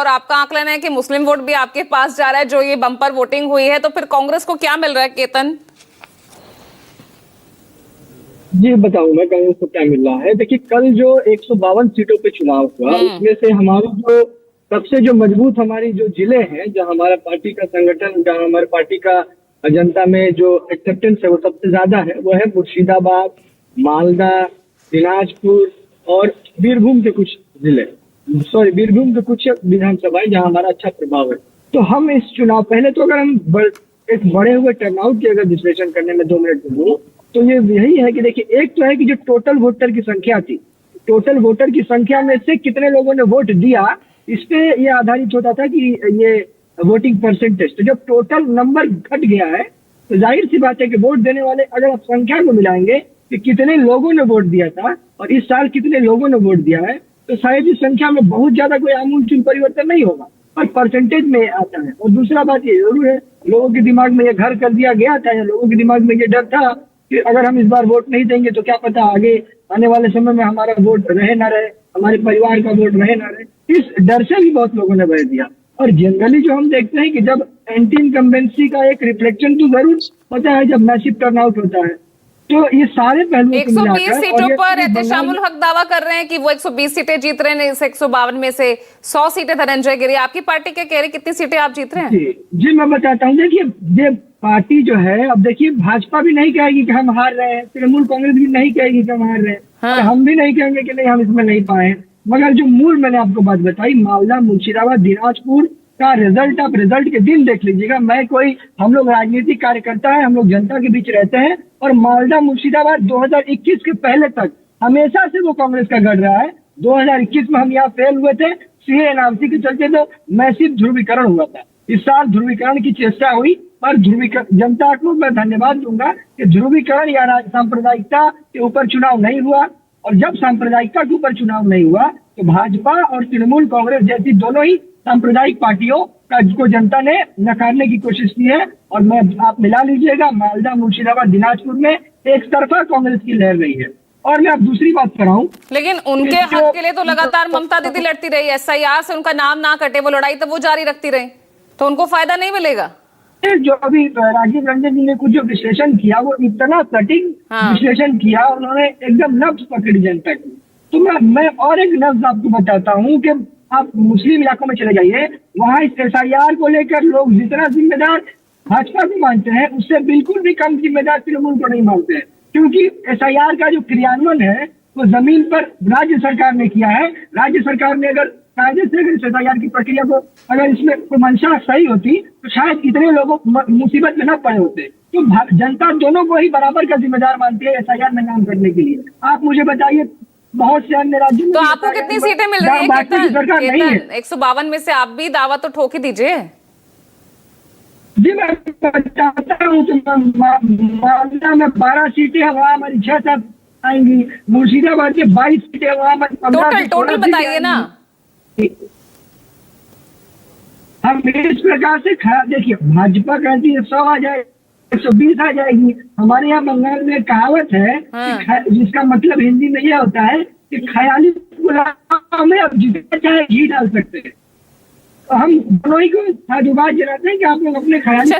और आपका आकलन है कि मुस्लिम वोट भी आपके पास जा रहा है जो ये बम्पर वोटिंग हुई है, तो फिर कांग्रेस को क्या मिल रहा है केतन? जी बताऊं मैं कांग्रेस को क्या मिल रहा है। देखिए कल जो 152 सीटों पे चुनाव हुआ उसमें से हमारी जो सबसे जो मजबूत हमारी जो जिले हैं, जहां हमारा पार्टी का संगठन, जहां हमारे पार्टी का जनता में जो एक्सेप्टेंस है वो सबसे ज्यादा है, वो है मुर्शिदाबाद, मालदा, दिनाजपुर और बीरभूम के कुछ जिले, सॉरी बीरभूम के कुछ विधानसभाएं जहां हमारा अच्छा प्रभाव है। तो हम इस चुनाव पहले तो अगर हम एक बढ़े हुए टर्नआउट की अगर विश्लेषण करने में 2 मिनट दूँ तो ये यही है कि देखिए एक तो है कि जो टोटल वोटर की संख्या थी, टोटल वोटर की संख्या में से कितने लोगों ने वोट दिया, इस पे ये आधारित होता था कि ये वोटिंग परसेंटेज। तो जब टोटल नंबर घट गया है तो जाहिर सी बात है कि वोट देने वाले अगर आप संख्या को मिलाएंगे कि कितने लोगों ने वोट दिया था और इस साल कितने लोगों ने वोट दिया है, तो शायद इस संख्या में बहुत ज्यादा कोई आमूलचूल परिवर्तन नहीं होगा, पर परसेंटेज में आता है। और दूसरा बात ये जरूर है, लोगों के दिमाग में ये घर कर दिया गया था या लोगों के दिमाग में ये डर था कि अगर हम इस बार वोट नहीं देंगे तो क्या पता आगे आने वाले समय में हमारा वोट रहे ना रहे, हमारे परिवार का वोट रहे ना रहे। इस डर से भी बहुत लोगों ने वोट दिया। और जनरली जो हम देखते हैं कि जब एंटी इनकम्बेंसी का एक रिफ्लेक्शन तो जरूर होता है जब मैसिव टर्नआउट होता है। तो ये सारे पहलुओं 120 सीटों पर एहतेशामुल हक दावा कर रहे हैं कि वो 120 सीटें जीत रहे हैं, इस 152 में से 100 सीटें धनंजय गिरी। आपकी पार्टी के कह रही कितनी सीटें आप जीत रहे हैं? जी मैं बताता हूँ। देखिए ये पार्टी जो है, अब देखिए भाजपा भी नहीं कहेगी कि हम हार रहे हैं, तृणमूल कांग्रेस भी नहीं कहेगी कि हम हार रहे हैं, और हम भी नहीं कहेंगे कि नहीं हम इसमें नहीं पाए। मगर जो मूल मैंने आपको बात बताई, मालदा, मुर्शिदाबाद, दिनाजपुर का रिजल्ट आप रिजल्ट के दिन देख लीजिएगा। हम लोग राजनीतिक कार्यकर्ता है, हम लोग जनता के बीच रहते हैं, और मालदा मुर्शिदाबाद 2021 के पहले तक हमेशा से वो कांग्रेस का गढ़ रहा है। 2021 में हम यहाँ फेल हुए थे सीए एनआरसी के चलते, तो मैसिव ध्रुवीकरण हुआ था। इस साल ध्रुवीकरण की चेष्टा हुई, पर ध्रुवीकरण जनता को मैं धन्यवाद दूंगा कि ध्रुवीकरण या सांप्रदायिकता के ऊपर चुनाव नहीं हुआ। और जब सांप्रदायिकता के ऊपर चुनाव नहीं हुआ तो भाजपा और तृणमूल कांग्रेस जैसी दोनों ही सांप्रदायिक पार्टियों का को जनता ने नकारने की कोशिश की है। और आप मिला लीजिएगा, मालदा, मुर्शिदाबाद, दिनाजपुर में एक तरफा कांग्रेस की लहर रही है। और मैं अब दूसरी बात कराऊं, लेकिन उनके हक के लिए तो लगातार ममता दीदी लड़ती रही, एसआईआर से उनका नाम ना कटे, वो लड़ाई तो वो जारी रखती रही, तो उनको फायदा नहीं मिलेगा। जो अभी राजीव रंजन जी ने कुछ जो विश्लेषण किया वो इतना सटीक विश्लेषण किया, उन्होंने एकदम नब्ज पकड़ी जनता की। तो मैं और एक नब्ज आपको बताता हूँ कि आप मुस्लिम इलाकों में चले जाइए, वहाँ इस एसआईआर को लेकर लोग जितना जिम्मेदार भाजपा को मानते हैं उससे बिल्कुल भी कम जिम्मेदार तृणमूल को नहीं मानते हैं, क्योंकि एसआईआर का जो क्रियान्वयन है वो जमीन पर राज्य सरकार ने किया है। राज्य सरकार ने अगर कायदे से अगर एसआईआर की प्रक्रिया को अगर इसमें कोई मंशा सही होती तो शायद इतने लोगों मुसीबत में न पड़े होते। तो जनता दोनों को ही बराबर का जिम्मेदार मानती है एसआईआर में नाम करने के लिए। आप मुझे बताइए, बहुत से अन्य राज्यों में तो आपको कितनी सीटें मिल रही है? सरकार नहीं है 152 में से आप भी दावा तो ठोक ही दीजिए। जी मैं बताता हूँ कि मालदा में 12 सीटें हैं, वहाँ हमारी 6-7 आएंगी। मुर्शिदाबाद के 22 सीटें, वहाँ हमारी टोटल बताइए ना। हम इस प्रकार से देखिए, भाजपा कहती है 100 आ जाए, 120 आ जाएगी। हमारे यहाँ बंगाल में कहावत है जिसका मतलब हिंदी में यह होता है कि ख्याली पुलाव में अब जितना चाहे घी डाल सकते हैं। तो हम दोनों ही को साधुवाद जनाते हैं कि आप लोग अपने ख्याली